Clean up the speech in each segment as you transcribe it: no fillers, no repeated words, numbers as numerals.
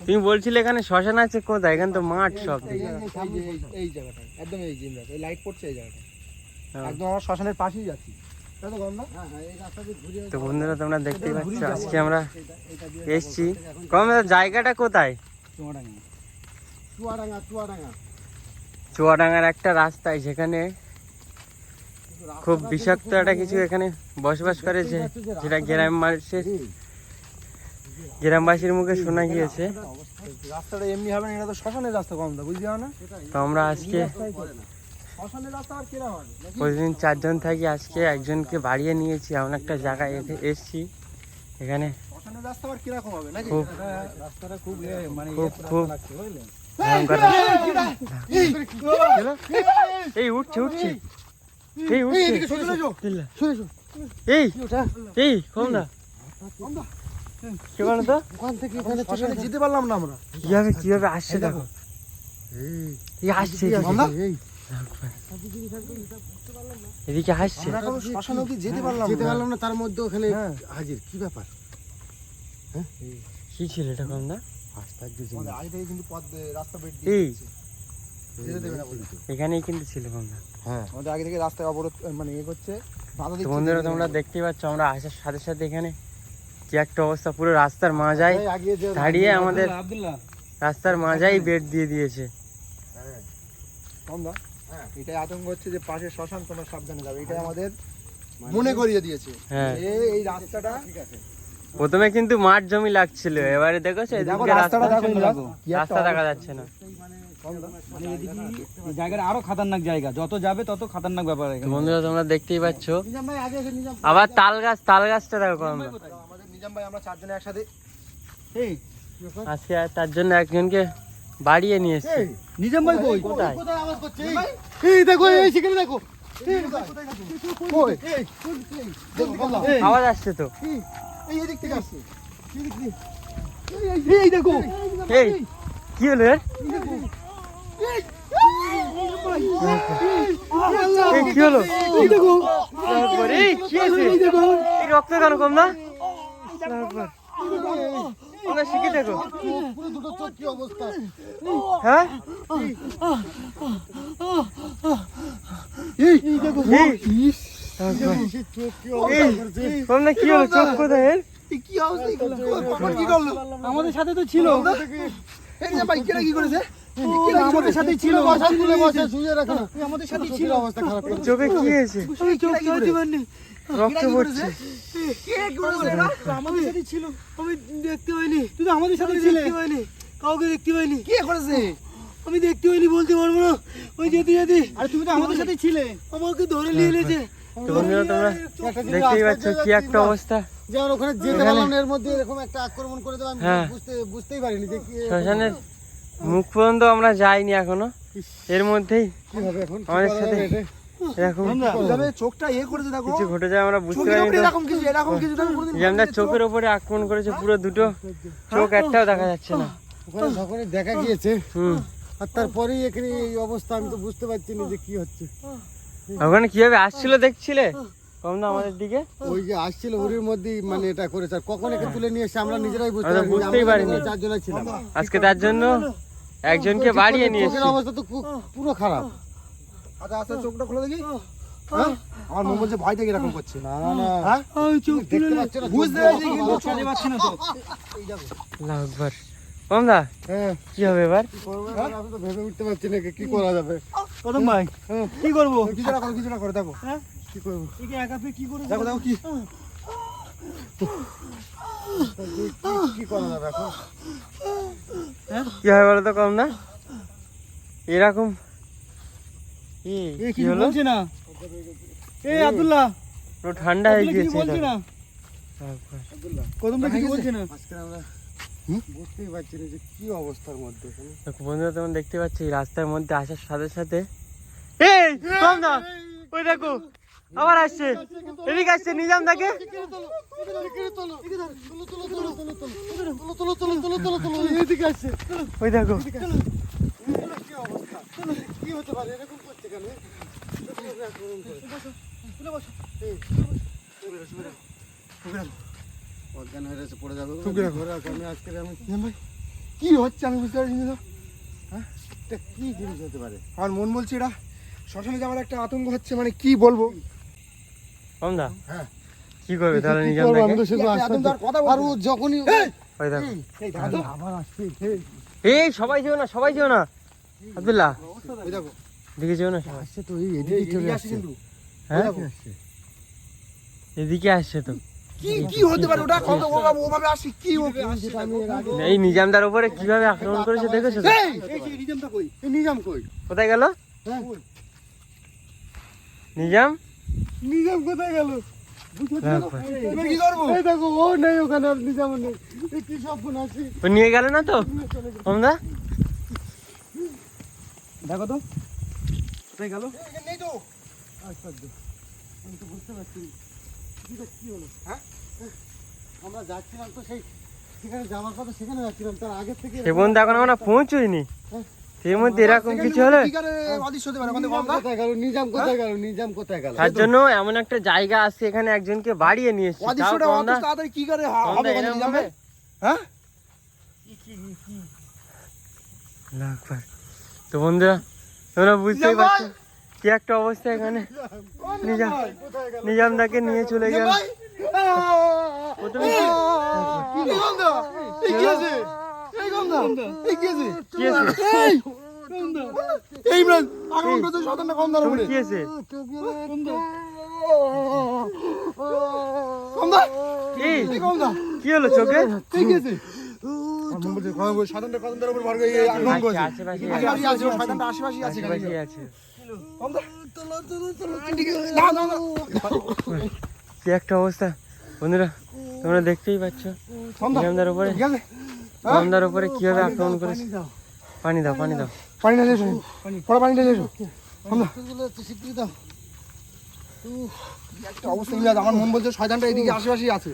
তুমি বলছিলে এখানে শ্মশান আছে কোথায়? এখানে তো মাঠ সব। এই জায়গাটা একদম এই জিম এই লাইট পড়ছে এই জায়গাটা একদম আমার শ্মশানের পাশেই যাচ্ছি। তো বন্ধুরা তোমরা দেখতেই পাচ্ছ আজকে আমরা এসছি। কম জায়গাটা কোথায়? চুয়াডাঙ্গার একটা রাস্তায়, সেখানে খুব বিষাক্ত একটা কিছু এখানে বসবাস করে, যেটা গ্রামবাসীর মুখে শোনা গিয়েছে। রাস্তাটা এমনি হবে না, এটা তো শ্মশানের রাস্তা কম দা, বুঝলি না? তো আমরা আজকে প্রতিদিন 4 জন থাকি, আজকে একজনকে বাড়িয়ে নিয়েছি, এমন একটা জায়গায় এসছি। এখানে এই উঠছে কম না যেতে পারলাম না আমরা। কিভাবে আসছে দেখো, আসছে এদিকে আসছে। যেতে পারলাম না, তার মধ্যে ওখানে হাজির। কি ব্যাপার? কি ছিল এটা কম না? এখানেই কিন্তু ছিল কম না। হ্যাঁ, আমাদের আগে থেকে রাস্তায় অবরোধ মানে ইয়ে করছে। বন্ধুরা তোমরা দেখতেই পাচ্ছ, আমরা আসার সাথে সাথে এখানে কি একটা অবস্থা, পুরো রাস্তার মাঝায় দাঁড়িয়ে আমাদের রাস্তার মাঝাই বেড দিয়ে দিয়েছে। এটাই আতঙ্ক হচ্ছে যে পাশে শ্মশান, তোমরা সাবধানে যাবে, এটাই আমাদের মনে করিয়ে দিয়েছে। হ্যাঁ, এই রাস্তাটা প্রথমে কিন্তু মাঠ জমি লাগছিল, এবারে দেখছো রাস্তা দেখা যাচ্ছে না। জায়গাটা আরো খতরনাক জায়গা, যত যাবে তত খতরনাক ব্যাপার। বন্ধুরা তোমরা দেখতেই পাচ্ছ, আবার তাল গাছটা দেখো কম। আমাদের নিজাম ভাই, আমরা 4 জন একসাথে আজকে তার জন্য একজনকে বাড়িয়ে নিয়ে এসেছি। নিজাম ভাই কই? কোথায় আওয়াজ করছে? এই দেখো, এই সেখানে দেখো, আওয়াজ আসছে তো। এই দিক থেকে আসছে, এই দেখো, এই কি হলো? কি হলো? এই রক্ত কেন কম না? শিখে দেখো। হ্যাঁ, কি হলো? চোখ কোথায়? আমাদের সাথে তো ছিল। কি করেছে? আমাদের সাথেই ছিল। আমাদের সাথেই ছিল। অবস্থা খারাপ। চোখে কি হয়েছে? রক্ত পড়ছে। আমাদের সাথেই ছিল, আমি দেখতে পাইনি। তুই তো আমাদের সাথে ছিলে, কাউকে দেখতে পাইনি। কে করেছে? আমি দেখতে পাইনি, বলতে পারবো না। ওই যেতে আরে তুমি তো আমাদের সাথেই ছিলে, আমাকে ধরে নিয়ে এলেছে। তোমরা দেখতেই পাচ্ছ কি একটা অবস্থা। যেমন ওখানে যেতে পারলাম, এর মধ্যে এরকম একটা আক্রমণ করে দিলাম, বুঝতেই পারিনি যে শ্মশানের মুখ পর্যন্ত আমরা যাইনি এখনো, এর মধ্যেই আমাদের সাথে এরকম চোখটা ইয়ে করেছে, দেখো কিছু ঘটে যায়, আমরা বুঝতে পারিনি। আমরা চোখের উপরে আক্রমণ করেছে, পুরো দুটো চোখ, একটাও দেখা যাচ্ছে না। ওখানে যখনই দেখা গিয়েছে, আর তারপরেই এখানে এই অবস্থা, আমি তো বুঝতে পারছি না যে কি হচ্ছে। ওখানে কিভাবে আসছিল দেখছিলে কম না আমাদের দিকে? ওই যে আসছিল ওর মধ্যেই মানে এটা করেছে, আর কখন একে তুলে নিয়ে এসে আমরা নিজেরাই বুঝতেই পারিনি। 4 জন ছিলাম আজকে, তার জন্য একজনকে বাড়িয়ে নিয়ে এসেছি। অবস্থা তো পুরো খারাপ। আচ্ছা আচ্ছা, চোখটা খুলে দেখি। আমার মন বলছে ভয় থেকে এরকম করছে। না না না, হ্যাঁ চোখ দেখতে পাচ্ছ না, বুঝতে পারছি না তো। আল্লাহু আকবার। কমদা, কি হবে এবার? আমি তো ভেবে উঠতে পারছি না কি করা যাবে। কদম ভাই, কি করবো? কিছু না করে দেখো কি করবো। কি করবো? দেখো দেখো কি করা যাবে এখন। কি হবে বলো তো কম না? এরকম কি হলো? বলছি না, এই আব্দুল্লাহ, পুরো ঠান্ডা হয়ে গিয়েছে। বলছি না, কদম ভাই কিছু বলছি না। আজকে আমরা বুঝতেই পারছি না যে কি অবস্থার মধ্যে। বন্ধুরা তোমরা দেখতে পাচ্ছ, এই রাস্তার মধ্যে আসার সাথে সাথে এই কম না, ওই দেখো আবার আসছে, এদিকে আসছে নিজাম দাকে। ওই দেখো কি হতে পারে, এরকম করছে কেন? অজ্ঞান হয়ে গেছে, পড়ে যাবে। আমি আজকে কি হচ্ছে আমি বুঝতে পারছি না। হ্যাঁ, এটা কি জিনিস হতে পারে? আমার মন বলছে এটা শ্মশানে যাওয়ার একটা আতঙ্ক হচ্ছে, মানে কি বলবো। কমদা হ্যাঁ, কি করবে তাহলে কি নিজাম করবো? দাকে? আমি তো শুধু আতঙ্ক আর কথা বলছি। আর ও যখনই ওই দেখো এই দাদা আবার আসছে, এই সবাই যেও না, সবাই যেও না। আব্দুল্লাহ এই দেখো দিকে যেও না সবাই। আসছে তো, এই এদিকে চলে আসছে কিন্তু। হ্যাঁ দেখো। এদিকে আসছে তো। কি কি হতে পারে ওটা? কত ওভাবে আসছে, কি ওভাবে আসছে? আমি এর আগে এই নিজামদার উপরে কিভাবে আক্রমণ করেছে দেখেছো তো? এই এই নিজামটা কই? এই নিজাম কই? কোথায় গেল হ্যাঁ, নিজাম? নিজাম কোথায় গেল? বুঝতে হ্যাঁ, পারছো? এবার কি করবো? এই দেখো ও নেই ওখানে, আর নিজাম নেই। এই কি সব আছে? ও নিয়ে গেল না তো কমদা? দেখো তো কোথায় গেল? এই নেই তো। আশ্চর্য, আমি তো বুঝতে পারছি না। এটা কি হলো? হ্যাঁ? আমরা যাচ্ছিলাম তো সেই সেখানে যাওয়ার কথা, সেখানে যাচ্ছিলাম, তার আগের থেকে সে বন্ধু এখন আমরা পৌঁছইনি, এর মধ্যে এরকম কিছু হলে কি করে অদৃশ্য হতে পারে? আমাদের নিজাম গঙ্গা কোথায় গেল? নিজাম কোথায় গেল? নিজাম কোথায় গেল? তার জন্য এমন একটা জায়গা আছে, এখানে একজনকে বাড়িয়ে নিয়ে এসেছি। তাও অদৃশ্যটা অত কমদা তাড়াতাড়ি কি করে কমদা হবে? এরম নিজামে? হবে? হ্যাঁ, আল্লাহু আকবার। তো বন্ধুরা তোমরা বুঝতেই পারছো কি একটা অবস্থা এখানে। নিজাম নিজাম দাকে নিয়ে চলে গেল। প্রথমে কি গঙ্গা? এই কি আছে? এই গঙ্গা? এই কি আছে? কি আছে? এই এই ইমরান আক্রমণ করতে সাধারণ গঙ্গার উপরে। কি আছে? গঙ্গা? এই এই গঙ্গা? কি হলো চোখে? এই কি আছে? আমার বলছে সাধারণ গঙ্গার উপর ভর করে এই আক্রমণ করছে। আশেপাশে আশেপাশে আছে, ও শয়তানটা আশেপাশেই আছে এখানে। আশেপাশে আছে। গঙ্গা? না না না। কি একটা অবস্থা বন্ধুরা তোমরা দেখতেই পাচ্ছ। গঙ্গা? নিজামদার উপরে ঠিক আছে? নিজামদার উপরে কিভাবে আক্রমণ করেছে। পানি দাও, পানি দাও। পানি ঢেলে এসো, পরে পানি ঢেলে এসো। স্বীকৃতি দাও। একটা অবস্থা মিলে আছে। আমার মন বলছে শয়তানটা এদিকে আশেপাশেই আছে,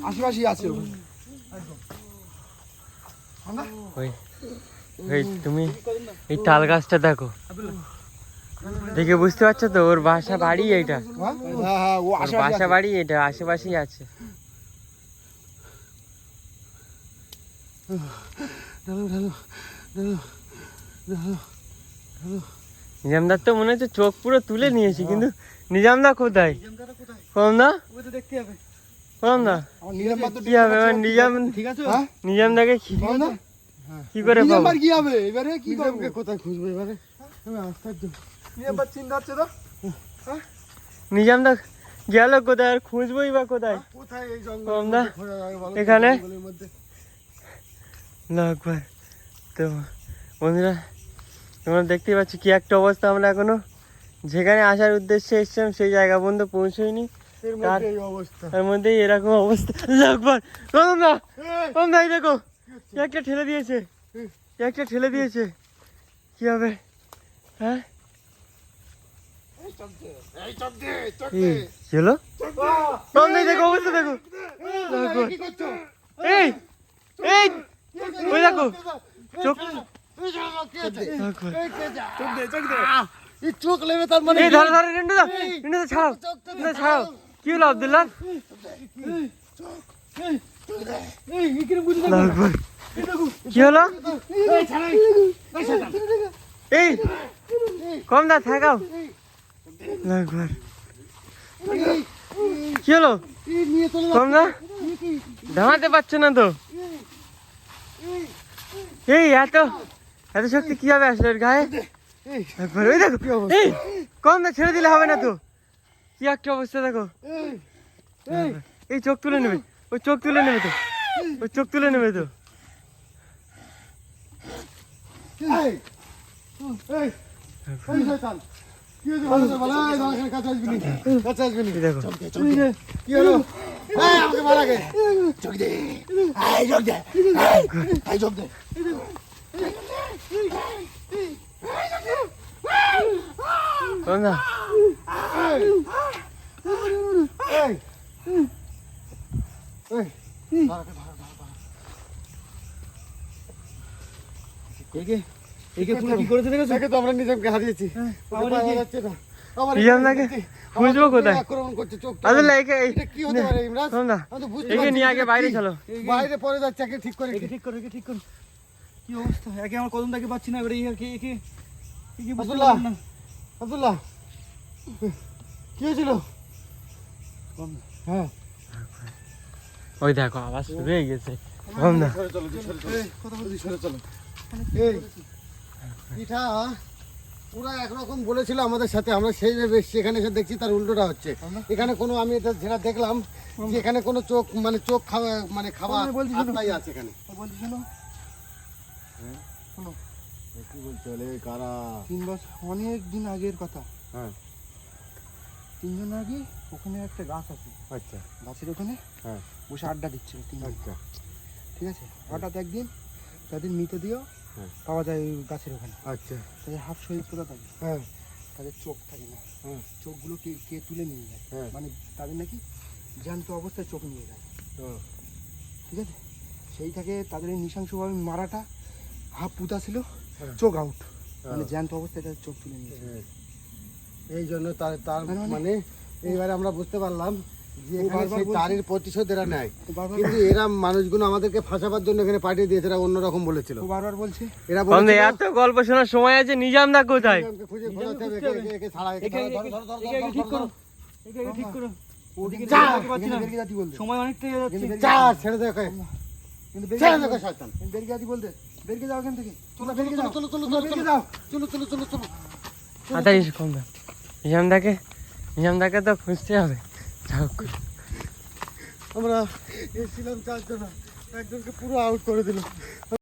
আশেপাশেই আছে। ওই ওই তুমি এই তাল গাছটা দেখো, দেখে বুঝতে পারছো তো ওর বাসা বাড়ি এইটা। হ্যাঁ হ্যাঁ, ও ওর আশেপাশে বাসা আছে। বাড়ি এটা, আশেপাশেই আছে। নিজামদার তো মনে হচ্ছে চোখ পুরো তুলে নিয়েছি, কিন্তু নিজামদা কোথায়? কমদা ওই তো দেখতে হবে। কমদা আমার নিজাম বাদ তো কি হবে এবার? নিজাম ঠিক আছে? হ্যাঁ? নিজামদাকে গঙ্গা? কি করে নিজাম পাবো? বার কি হবে এবারে? কি করবো? নিজামকে কোথায় খুঁজবো এবারে? আমি আশ্চর্য। নিজাম বার চিন্তা হচ্ছে তো। নিজামদা গেল কোথায়? আর খুঁজবোই বা কোথায়? কোথায় এই কমদা খোঁজা যাবে বলো তো, এখানে? জঙ্গলের মধ্যে? লাগবে তো বন্ধুরা তোমরা দেখতেই পাচ্ছ কি একটা অবস্থা। আমরা এখনো যেখানে আসার উদ্দেশ্যে এসেছিলাম সেই জায়গা পর্যন্ত পৌঁছইনি, এর মধ্যে এই অবস্থা। তার মধ্যেই এরকম অবস্থা। লাগবার কমদা কমদা এই দেখো কি একটা ঠেলে দিয়েছে, কি একটা ঠেলে দিয়েছে। কি হবে? হ্যাঁ এই, কি হলো? কমদা এই দেখো অবস্থা দেখো। লাগবার কি করছো? এই এই ওই দেখো চোখ। এই চোখ লেবে তার মানে এই ধরো ধরো রেন্ডু দা, রেন্ডু দা ছাড়াও, রেন্ডু দা ছাড়াও। কি হলো আব্দুল্লাহ? এই কিরম বুঝি না? লাগবার কি হলো? এই কম দা থাকাও। লাগবার কি হলো? এই নিয়ে চলে কম দা ধামাতে পারছো না তো। এই এত এত শক্তি কিভাবে আসলো এর গায়ে? একবার ওই দেখো, এই কম দা ছেড়ে দিলে হবে না তো। কি একটা অবস্থা দেখো। এই চোখ তুলে নেবে, ওই চোখ তুলে নেবে তো, ওই চোখ তুলে নেবে তো। এই এই এই শয়তান কি হয়েছে? ভালো করে বলো। এই দাঁড়া, এখানে কাছে আসবি নি, কাছে আসবি নি। এই দেখো কি হলো? এই আমাকে মার আগে। চোখ দে, এই চোখ দে, এই চোখ দে। কম দা এই এই এই একে পুরো কি করেছে দেখেছো? দেখে তো আমরা নিজামকে হারিয়েছি। আবার পাওয়া এই যে- যাচ্ছে না। আবার নিজামদাকে খুঁজবো কোথায়? আক্রমণ করছে চোখ আব্দুল্লাহ একে এটা কি হতে পারে ইমরান? শোন না, আমি তো বুঝতে একে পারছি নিয়ে না আগে এটা বাইরে কি। চলো। বাইরে পড়ে যাচ্ছে, একে ঠিক করে একে ঠিক করো, একে ঠিক করো। কি অবস্থা, একে আমার কদমটাকে পাচ্ছি না, এবারে একে একে একে বুঝতে আব্দুল্লাহ। পারলাম না। আব্দুল্লাহ কি হয়েছিল? হ্যাঁ ওই দেখো আওয়াজ শুরু হয়ে গেছে। শোন না, সরে চলো, সরে চলো। কথা বলছি, সরে চলো। এই পিঠা পুরা একরকম বলেছিল আমাদের সাথে, আমরা সেই সেখানে এসে দেখছি তার উল্টোটা হচ্ছে। এখানে কোনো আমি এটা যেটা দেখলাম যে এখানে কোনো চোখ মানে চোখ খাওয়া মানে খাবার আমি বলছি শোনো। আত্মাই আছে এখানে। বলছি শোনো, কি বলছো রে কারা? 3 বছর অনেক দিন আগের কথা। হ্যাঁ 3 জন আগে ওখানে একটা গাছ আছে, আচ্ছা গাছের ওখানে হ্যাঁ বসে আড্ডা দিচ্ছিল 3 জন। আচ্ছা ঠিক আছে, হঠাৎ একদিন তাদের মৃতদেহ হ্যাঁ। পাওয়া যায় ওই গাছের ওখানে। আচ্ছা তাদের হাফ শরীর পোড়া থাকে, হ্যাঁ তাদের চোখ থাকে না, হ্যাঁ চোখগুলো কে কে তুলে নিয়ে যায়, হ্যাঁ মানে তাদের নাকি জ্যান্ত অবস্থায় চোখ নিয়ে যায়। ও, ঠিক আছে, সেই থেকে তাদের এই নৃশংসভাবে মারাটা, হাফ পুঁতা ছিল, হ্যাঁ। চোখ আউট, মানে হ্যাঁ। জ্যান্ত অবস্থায় তাদের চোখ তুলে নিয়ে যায়। হ্যাঁ। এই জন্য তার তার মানে- মানে এইবারে আমরা বুঝতে পারলাম যে ও এখানে বারবার সেই বলছে- তারের প্রতিশোধ এরা নেয়, ও বারবার কিন্তু এরা মানুষগুলো আমাদেরকে ফাঁসাবার জন্য এখানে পাঠিয়ে দিয়েছে। এরা অন্যরকম বলেছিল, ও বারবার বলছে এরা শোন না, বলেছিল এত গল্প শোনার সময় আছে, নিজাম দা কোথায়? নিজামকে খুঁজে নিজামকে খোঁজাতে হবে, খুঁজতে হবে। একে- একে ছাড়া, একে একে ধরো, ধরো, ধরো, একে ধরো, ঠিক ধরো, করো, ধরো। একে ঠিক করো। ওদিকে যা, যেতে পারছি না, এখানে বেরিয়ে যাতি বলতে। সময় অনেকটাই হয়ে যাচ্ছে। যা, ছেড়ে দে ওকে, কিন্তু ছেড়ে দে ওকে শয়তান। বেরিয়ে যাতি বলতে, বেরিয়ে যাও এখান থেকে, চলো, বেরিয়ে চলো, যাও, চলো, চলো, তোমরা চলো, বেরিয়ে চলো। যাও। চলো, চলো, চলো, চলো। তাড়াতাড়ি এসে কম না, নিজাম দাকে তো খুঁজতে হবে। যাও। আমরা এসেছিলাম 4 জন, একজনকে পুরো আউট করে দিল।